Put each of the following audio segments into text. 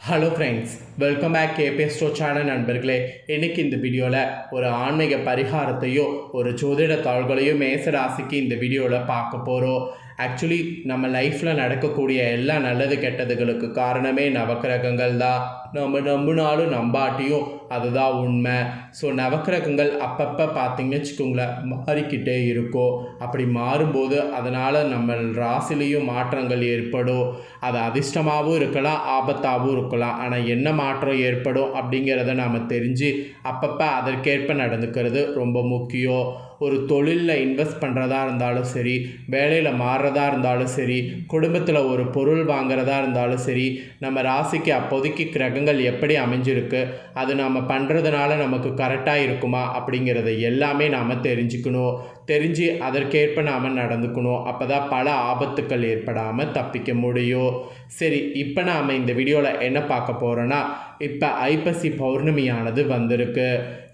Hello friends, welcome back கேபே ஸ்டோ channel நண்பர்களே. இன்றைக்கி இந்த வீடியோவில் ஒரு ஆன்மீக பரிகாரத்தையோ ஒரு ஜோதிட தாள்களையோ மேச ராசிக்கு இந்த வீடியோவில் பார்க்க போகிறோம். ஆக்சுவலி நம்ம லைஃப்பில் நடக்கக்கூடிய எல்லா நல்லது கெட்டதுகளுக்கு காரணமே நவக்கிரகங்கள் தான். நம்ம நம்பினாலும் நம்பாட்டியும் அதுதான் உண்மை. ஸோ நவக்கிரகங்கள் அப்பப்போ பார்த்திங்கன்னு வச்சுக்கோங்களேன் மாறிக்கிட்டே இருக்கும். அப்படி மாறும்போது அதனால் நம்ம ராசிலையும் மாற்றங்கள் ஏற்படும். அது அதிர்ஷ்டமாகவும் இருக்கலாம், ஆபத்தாகவும் இருக்கலாம். ஆனால் என்ன மாற்றம் ஏற்படும் அப்படிங்கிறத நாம் தெரிஞ்சு அப்பப்போ அதற்கேற்ப நடந்துக்கிறது ரொம்ப முக்கியம். ஒரு தொழிலில் இன்வெஸ்ட் பண்ணுறதா இருந்தாலும் சரி, வேலையில் மாறுறதா இருந்தாலும் சரி, குடும்பத்தில் ஒரு பொருள் வாங்குறதா இருந்தாலும் சரி, நம்ம ராசிக்கு அப்போதைக்கு கிரகங்கள் எப்படி அமைஞ்சிருக்கு, அது நாம் பண்ணுறதுனால நமக்கு கரெக்டாக இருக்குமா அப்படிங்கிறத எல்லாமே நாம் தெரிஞ்சுக்கணும். தெரிஞ்சு அதற்கேற்ப நாம் நடந்துக்கணும். அப்போ தான் பல ஆபத்துக்கள் ஏற்படாமல் தப்பிக்க முடியும். சரி, இப்போ நாம் இந்த வீடியோவில் என்ன பார்க்க போகிறோன்னா, இப்போ ஐப்பசி பௌர்ணமியானது வந்திருக்கு.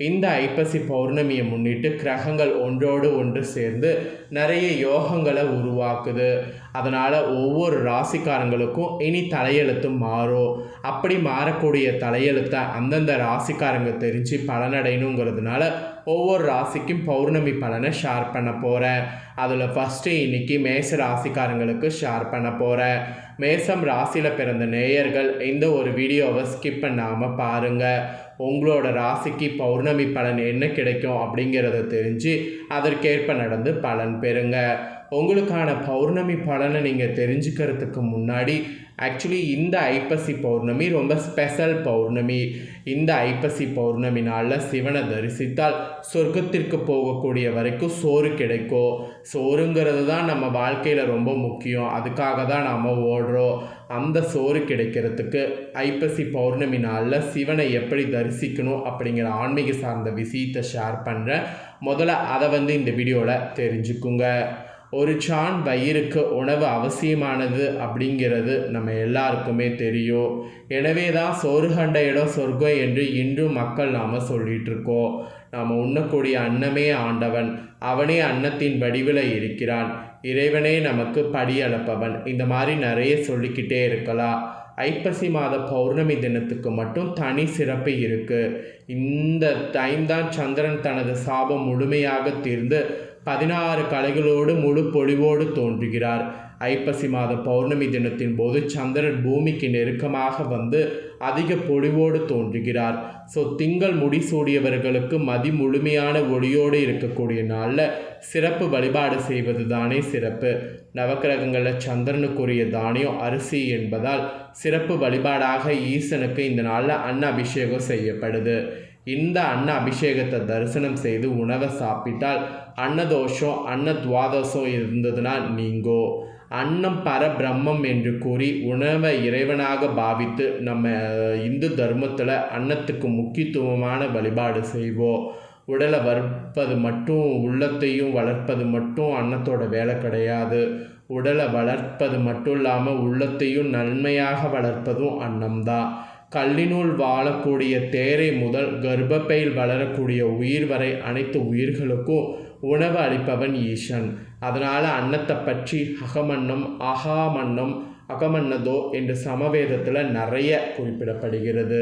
இந்த ஐப்பசி பௌர்ணமியை முன்னிட்டு கிரகங்கள் ஒன்றோடு ஒன்று சேர்ந்து நிறைய யோகங்களை உருவாக்குது. அதனால் ஒவ்வொரு ராசிக்காரங்களுக்கும் இனி தலையெழுத்து மாறும். அப்படி மாறக்கூடிய தலையெழுத்தை அந்தந்த ராசிக்காரங்க தெரிஞ்சு பலனடையணுங்கிறதுனால ஒவ்வொரு ராசிக்கும் பௌர்ணமி பலனை ஷேர் பண்ண போகிறேன். அதில் ஃபஸ்ட்டு இன்றைக்கி மேச ராசிக்காரங்களுக்கு ஷேர் பண்ண போகிறேன். மேசம் ராசியில் பிறந்த நேயர்கள் இந்த ஒரு வீடியோவை ஸ்கிப் பண்ணாமல் பாருங்கள். உங்களோட ராசிக்கு பௌர்ணமி பலன் என்ன கிடைக்கும் அப்படிங்கிறத தெரிஞ்சு அதற்கேற்ப நடந்து பலன் பெறுங்க. உங்களுக்கான பௌர்ணமி பலனை நீங்கள் தெரிஞ்சுக்கிறதுக்கு முன்னாடி ஆக்சுவலி இந்த ஐப்பசி பௌர்ணமி ரொம்ப ஸ்பெஷல் பௌர்ணமி. இந்த ஐப்பசி பௌர்ணமி நாளில் சிவனை தரிசித்தால் சொர்க்கத்திற்கு போகக்கூடிய வரைக்கும் சோறு கிடைக்கும். சோறுங்கிறது தான் நம்ம வாழ்க்கையில் ரொம்ப முக்கியம். அதுக்காக தான் நாம் ஓடுறோம். அந்த சோறு கிடைக்கிறதுக்கு ஐப்பசி பௌர்ணமி நாளில் சிவனை எப்படி தரிசிக்கணும் அப்படிங்கிற ஆன்மீக சார்ந்த விஷயத்தை ஷேர் பண்ணுறேன். முதல்ல அதை இந்த வீடியோவில் தெரிஞ்சுக்குங்க. ஒரு சான் வயிறுக்கு உணவு அவசியமானது அப்படிங்கிறது நம்ம எல்லாருக்குமே தெரியும். எனவே தான் சோறு கண்ட இடம் சொர்க்கம் என்று இன்றும் மக்கள் நாம் சொல்லிகிட்ருக்கோம். நாம் உண்ணக்கூடிய அன்னமே ஆண்டவன், அவனே அன்னத்தின் வடிவில் இருக்கிறான், இறைவனே நமக்கு படியளப்பவன். இந்த மாதிரி நிறைய சொல்லிக்கிட்டே இருக்கலாம். ஐப்பசி மாத பௌர்ணமி தினத்துக்கு மட்டும் தனி சிறப்பு இருக்குது. இந்த டைம் தான் சந்திரன் தனது சாபம் முழுமையாக தீர்ந்து 16 கலைகளோடு முழு பொழிவோடு தோன்றுகிறார். ஐப்பசி மாத பௌர்ணமி தினத்தின் போது சந்திரன் பூமிக்கு நெருக்கமாக வந்து அதிக பொழிவோடு தோன்றுகிறார். ஸோ திங்கள் முடிசூடியவர்களுக்கு மதி முழுமையான ஒளியோடு இருக்கக்கூடிய நாளில் சிறப்பு வழிபாடு செய்வது தானே சிறப்பு. நவக்கிரகங்களில் சந்திரனுக்குரிய தானியம் அரிசி என்பதால் சிறப்பு வழிபாடாக ஈசனுக்கு இந்த நாளில் அன்ன அபிஷேகம் செய்யப்படுது. இந்த அன்ன அபிஷேகத்தை தரிசனம் செய்து உணவை சாப்பிட்டால் அன்னதோஷம் அன்னத்வாதோஷம் இருந்ததுன்னா நீங்கோ. அன்னம் பரபிரம்மம் என்று கூறி உணவை இறைவனாக பாவித்து நம்ம இந்து தர்மத்தில் அன்னத்துக்கு முக்கியத்துவமான வழிபாடு செய்வோம். உடலை வளர்ப்பது மட்டும் உள்ளத்தையும் வளர்ப்பது மட்டும் அன்னத்தோட வேலை கிடையாது. உடலை வளர்ப்பது மட்டும் இல்லாமல் உள்ளத்தையும் நன்மையாக வளர்ப்பதும் அன்னம்தான். கல்லினுள் வாழக்கூடிய தேரை முதல் கர்ப்பப்பையில் வளரக்கூடிய உயிர் வரை அனைத்து உயிர்களுக்கும் உணவு அளிப்பவன் ஈசன். அதனால் அன்னத்தை பற்றி அகமன்னம் அகாமன்னம் அகமன்னதோ என்று சமவேதத்தில் நிறைய குறிப்பிடப்படுகிறது.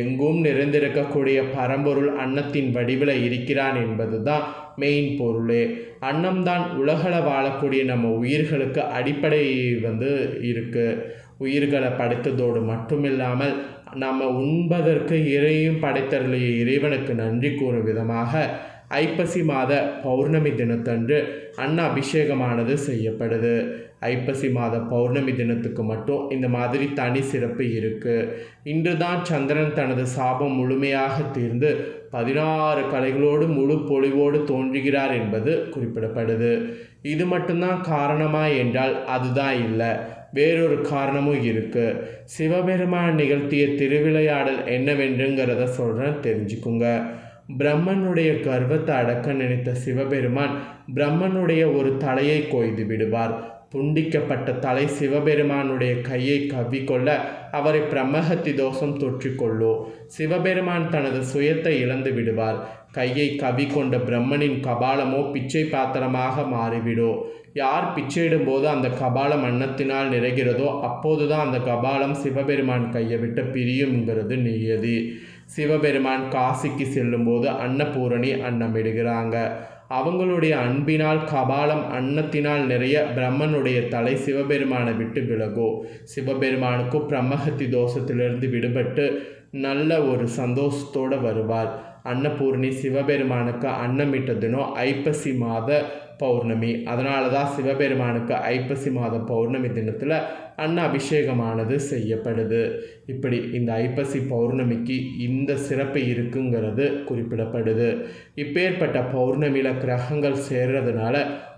எங்கும் நிறைந்திருக்கக்கூடிய பரம்பொருள் அன்னத்தின் வடிவில் இருக்கிறான் என்பது தான் மெயின் பொருளே. அன்னம்தான் உலகில் வாழக்கூடிய நம்ம உயிர்களுக்கு அடிப்படை இருக்குது. உயிர்களை படைத்ததோடு மட்டுமில்லாமல் நம்ம உண்பதற்கு இறையும் படைத்தருளிய இறைவனுக்கு நன்றி கூறும் விதமாக ஐப்பசி மாத பௌர்ணமி தினத்தன்று அன்ன அபிஷேகமானது செய்யப்படுது. ஐப்பசி மாத பௌர்ணமி தினத்துக்கு மட்டும் இந்த மாதிரி தனி சிறப்பு இருக்குது. இன்று தான் சந்திரன் தனது சாபம் முழுமையாக தீர்ந்து 16 கலைகளோடு முழு பொழிவோடு தோன்றுகிறார் என்பது குறிப்பிடப்படுது. இது மட்டும்தான் காரணமா என்றால் அதுதான் இல்லை, வேறொரு காரணமும் இருக்குது. சிவபெருமான் நிகழ்த்திய திருவிளையாடல் என்னவென்றுங்கிறத சொல்கிறேன், தெரிஞ்சுக்குங்க. பிரம்மனுடைய கர்வத்தை அடக்க நினைத்த சிவபெருமான் பிரம்மனுடைய ஒரு தலையை கொய்து விடுவார். துண்டிக்கப்பட்ட தலை சிவபெருமானுடைய கையை கவ்விக்கொள்ள அவரை பிரம்மஹத்தி தோஷம் தொற்றிக்கொள்ளோ. சிவபெருமான் தனது சுயத்தை இழந்து விடுவார். கையை கவ்விக்கொண்ட பிரம்மனின் கபாலமோ பிச்சை பாத்திரமாக மாறிவிடோ. யார் பிச்சையிடும்போது அந்த கபாலம் அன்னத்தினால் நிறைகிறதோ அப்போதுதான் அந்த கபாலம் சிவபெருமான் கையை விட்டு பிரியுங்கிறது நியதி. சிவபெருமான் காசிக்கு செல்லும்போது அன்னபூரணி அன்னமிடுகிறாங்க. அவங்களுடைய அன்பினால் கபாலம் அன்னத்தினால் நிறைய பிரம்மனுடைய தலை சிவபெருமானை விட்டு விலகோ. சிவபெருமானுக்கும் பிரம்மஹத்தி தோஷத்திலிருந்து விடுபட்டு நல்ல ஒரு சந்தோஷத்தோடு வருவார். அன்னபூர்ணி சிவபெருமானுக்கு அன்னமிட்ட தினம் ஐப்பசி மாத பௌர்ணமி. அதனால தான் சிவபெருமானுக்கு ஐப்பசி மாத பௌர்ணமி தினத்தில் அன்ன அபிஷேகமானது செய்யப்படுது. இப்படி இந்த ஐப்பசி பௌர்ணமிக்கு இந்த சிறப்பு இருக்குங்கிறது குறிப்பிடப்படுது. இப்பேற்பட்ட பௌர்ணமியில் கிரகங்கள் சேர்றதுனால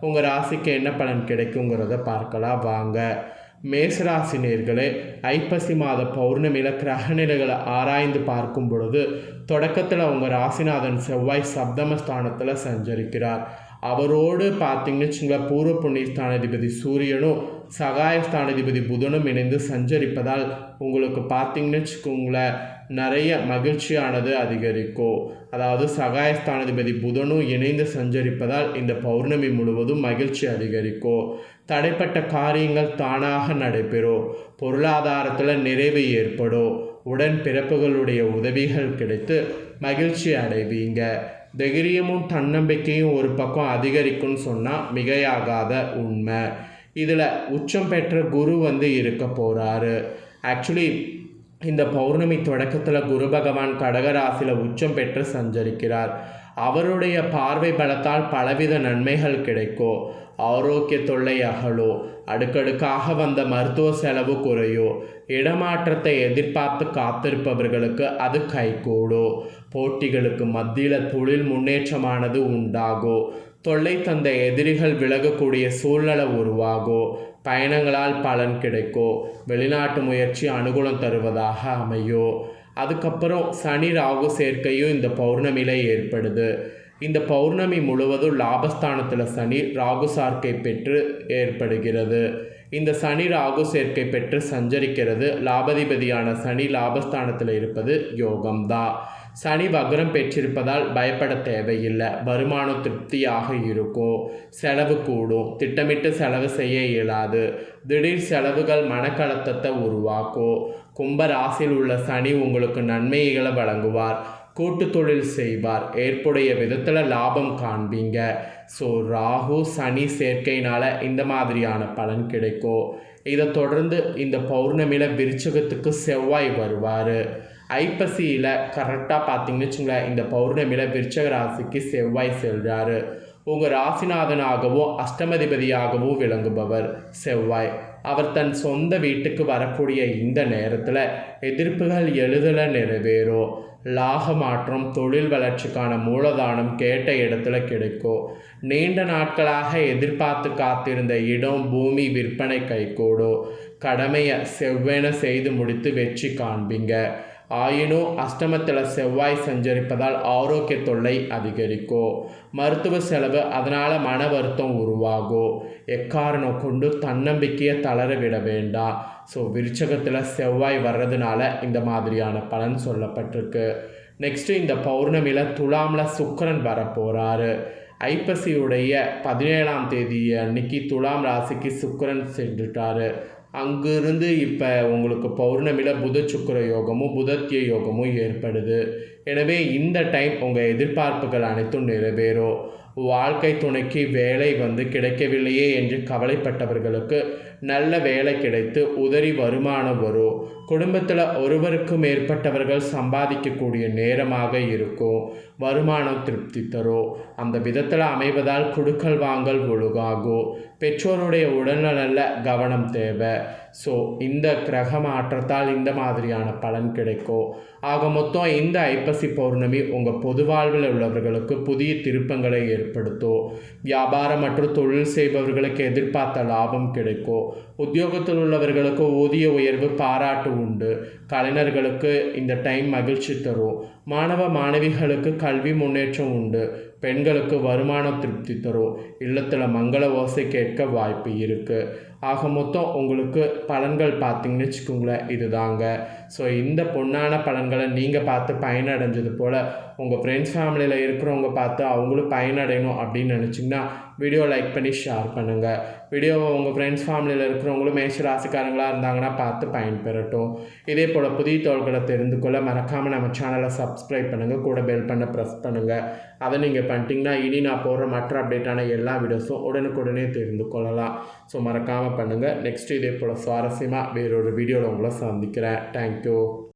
உங்கள் ராசிக்கு என்ன பலன் கிடைக்குங்கிறத பார்க்கலாம் வாங்க. மேசராசி நேயர்களே, ஐப்பசி மாத பௌர்ணமியில் கிரகநிலைகளை ஆராய்ந்து பார்க்கும் பொழுது தொடக்கத்தில் உங்கள் ராசிநாதன் செவ்வாய் சப்தமஸ்தானத்தில் சஞ்சரிக்கிறார். அவரோடு பார்த்தீங்கன்னு வச்சுங்களேன், பூர்வ புண்ணிய ஸ்தானாதிபதி சூரியனும் சகாயஸ்தானாதிபதி புதனும் இணைந்து சஞ்சரிப்பதால் உங்களுக்கு பார்த்தீங்கன்னு வச்சுக்கோங்களேன் நிறைய மகிழ்ச்சியானது அதிகரிக்கும். அதாவது சகாயஸ்தானாதிபதி புதனும் இணைந்து சஞ்சரிப்பதால் இந்த பௌர்ணமி முழுவதும் மகிழ்ச்சி அதிகரிக்கும். தடைப்பட்ட காரியங்கள் தானாக நடைபெறும். பொருளாதாரத்தில் நிறைவு ஏற்படும். உடன் பிறப்புகளுடைய உதவிகள் கிடைத்து மகிழ்ச்சி அடைவீங்க. தைரியமும் தன்னம்பிக்கையும் ஒரு பக்கம் அதிகரிக்கும்னு சொன்னால் மிகையாகாத உண்மை. இதில் உச்சம் பெற்ற குரு இருக்க போகிறாரு. ஆக்சுவலி இந்த பௌர்ணமி தொடக்கத்தில் குரு பகவான் கடகராசியில் உச்சம் பெற்று சஞ்சரிக்கிறார். அவருடைய பார்வை பலத்தால் பலவித நன்மைகள் கிடைக்கும். ஆரோக்கிய தொல்லை அகலோ. அடுக்கடுக்காக வந்த மருத்துவ செலவு குறையோ. இடமாற்றத்தை எதிர்பார்த்து காத்திருப்பவர்களுக்கு அது கைகூடும். போட்டிகளுக்கு மத்தியில் தொழில் முன்னேற்றமானது உண்டாகும். தொல்லை தந்த எதிரிகள் விலகக்கூடிய சூழ்நிலை உருவாகும். பயணங்களால் பலன் கிடைக்கும். வெளிநாட்டு முயற்சி அனுகூலம் தருவதாக அமையும். அதுக்கப்புறம் சனி ராகு சேர்க்கையும் இந்த பௌர்ணமியில் ஏற்படுது. இந்த பௌர்ணமி முழுவதும் லாபஸ்தானத்தில் சனி ராகு சார்க்கை பெற்று ஏற்படுகிறது. இந்த சனி ராகு சேர்க்கை பெற்று சஞ்சரிக்கிறது. லாபாதிபதியான சனி லாபஸ்தானத்தில் இருப்பது யோகம்தான். சனி வக்ரம் பெற்றிருப்பதால் பயப்பட தேவையில்லை. வருமானம் திருப்தியாக இருக்கும். செலவு கூடும். திட்டமிட்டு செலவு செய்ய இயலாது. திடீர் செலவுகள் மனக்கலத்தத்தை உருவாக்கும். கும்ப ராசியில் உள்ள சனி உங்களுக்கு நன்மைகளை வழங்குவார். கூட்டு தொழில் செய்வார். ஏற்புடைய விதத்தில் லாபம் காண்பீங்க. ஸோ ராகு சனி சேர்க்கையினால் இந்த மாதிரியான பலன் கிடைக்கும். இதை தொடர்ந்து இந்த பௌர்ணமியில் விருச்சகத்துக்கு செவ்வாய் வருவார். ஐப்பசியில் கரெக்டாக பார்த்தீங்கன்னு வச்சுங்களேன், இந்த பௌர்ணமியில் விருச்சக ராசிக்கு செவ்வாய் செல்கிறாரு. உங்கள் ராசிநாதனாகவும் அஷ்டமதிபதியாகவும் விளங்குபவர் செவ்வாய். அவர் தன் சொந்த வீட்டுக்கு வரக்கூடிய இந்த நேரத்தில் எதிர்ப்புகள் எளிதில் நிறைவேறும். லாக மாற்றம், தொழில் வளர்ச்சிக்கான மூலதானம் கேட்ட இடத்துல கிடைக்கும். நீண்ட நாட்களாக எதிர்பார்த்து காத்திருந்த இடம் பூமி விற்பனை கைகூடும். கடமையை செவ்வென செய்து முடித்து வெற்றி காண்பீங்க. ஆயினும் அஷ்டமத்தில் செவ்வாய் சஞ்சரிப்பதால் ஆரோக்கிய தொல்லை அதிகரிக்கும். மருத்துவ செலவு, அதனால் மன வருத்தம் உருவாகும். எக்காரணம் கொண்டு தன்னம்பிக்கையை தளர விட வேண்டாம். ஸோ விருச்சகத்தில் செவ்வாய் வர்றதுனால இந்த மாதிரியான பலன் சொல்லப்பட்டிருக்கு. நெக்ஸ்ட்டு இந்த பௌர்ணமியில் துலாமில் சுக்கிரன் வரப்போகிறாரு. ஐப்பசியுடைய 17ஆம் தேதி அன்னைக்கு துலாம் ராசிக்கு சுக்கிரன் சென்றுட்டார். அங்கிருந்து இப்போ உங்களுக்கு பௌர்ணமியில் புத சுக்கிர யோகமும் புதத்திய யோகமும் ஏற்படுது. எனவே இந்த டைம் உங்கள் எதிர்பார்ப்புகள் அனைத்தும் நிறைவேறும். வாழ்க்கை துணைக்கு வேலை கிடைக்கவில்லையே என்று கவலைப்பட்டவர்களுக்கு நல்ல வேலை கிடைத்து உதறி வருமானம் வரும். குடும்பத்தில் ஒருவருக்கு மேற்பட்டவர்கள் சம்பாதிக்கக்கூடிய நேரமாக இருக்கும். வருமானம் திருப்தி தரும். அந்த விதத்தில் அமைவதால் குடுக்கல் வாங்கல் ஒழுகாகும். பெற்றோருடைய உடல்நலில் கவனம் தேவை. ஸோ இந்த கிரக மாற்றத்தால் இந்த மாதிரியான பலன் கிடைக்கும். ஆக மொத்தம் இந்த ஐப்பசி பௌர்ணமி உங்கள் பொது வாழ்வில் உள்ளவர்களுக்கு புதிய திருப்பங்களை ஏற்படுத்தும். வியாபாரம் மற்றும் தொழில் செய்பவர்களுக்கு எதிர்பார்த்த லாபம் கிடைக்கும். உத்தியோகத்தில் உள்ளவர்களுக்கு ஊதிய உயர்வு பாராட்டு உண்டு. கலைஞர்களுக்கு இந்த டைம் மகிழ்ச்சி தரும். மாணவ மாணவிகளுக்கு கல்வி முன்னேற்றம் உண்டு. பெண்களுக்கு வருமான திருப்தி தரும், இல்லத்தில் மங்கள ஓசை கேட்க வாய்ப்பு இருக்குது. ஆக மொத்தம் உங்களுக்கு பலன்கள் பார்த்தீங்கன்னு வச்சுக்கோங்களேன் இதுதாங்க. ஸோ இந்த பொன்னான பலன்களை நீங்கள் பார்த்து பயனடைஞ்சது போல் உங்கள் ஃப்ரெண்ட்ஸ் ஃபேமிலியில் இருக்கிறவங்க பார்த்து அவங்களும் பயனடையணும் அப்படின்னு நினச்சிங்கன்னா வீடியோ லைக் பண்ணி ஷேர் பண்ணுங்கள். வீடியோவை உங்கள் ஃப்ரெண்ட்ஸ் ஃபேமிலியில் இருக்கிறவங்களும் மேஷ ராசிக்காரங்களாக இருந்தாங்கன்னா பார்த்து பயன்பெறட்டும். இதே போல் புதிய தகவல்களை தெரிந்து கொள்ள மறக்காமல் நம்ம சேனலை சப்ஸ்கிரைப் பண்ணுங்கள், கூட பெல் பண்ண ப்ரெஸ் பண்ணுங்கள். அதை நீங்கள் பண்ணிட்டீங்கன்னா இனி நான் போடுற மற்ற அப்டேட்டான எல்லா வீடியோஸும் உடனுக்குடனே தெரிந்து கொள்ளலாம். ஸோ மறக்காமல் பண்ணுங்கள். நெக்ஸ்ட் இதே போல் சுவாரஸ்யமாக வேறொரு வீடியோவில் உங்களை சந்திக்கிறேன். தேங்க்யூ.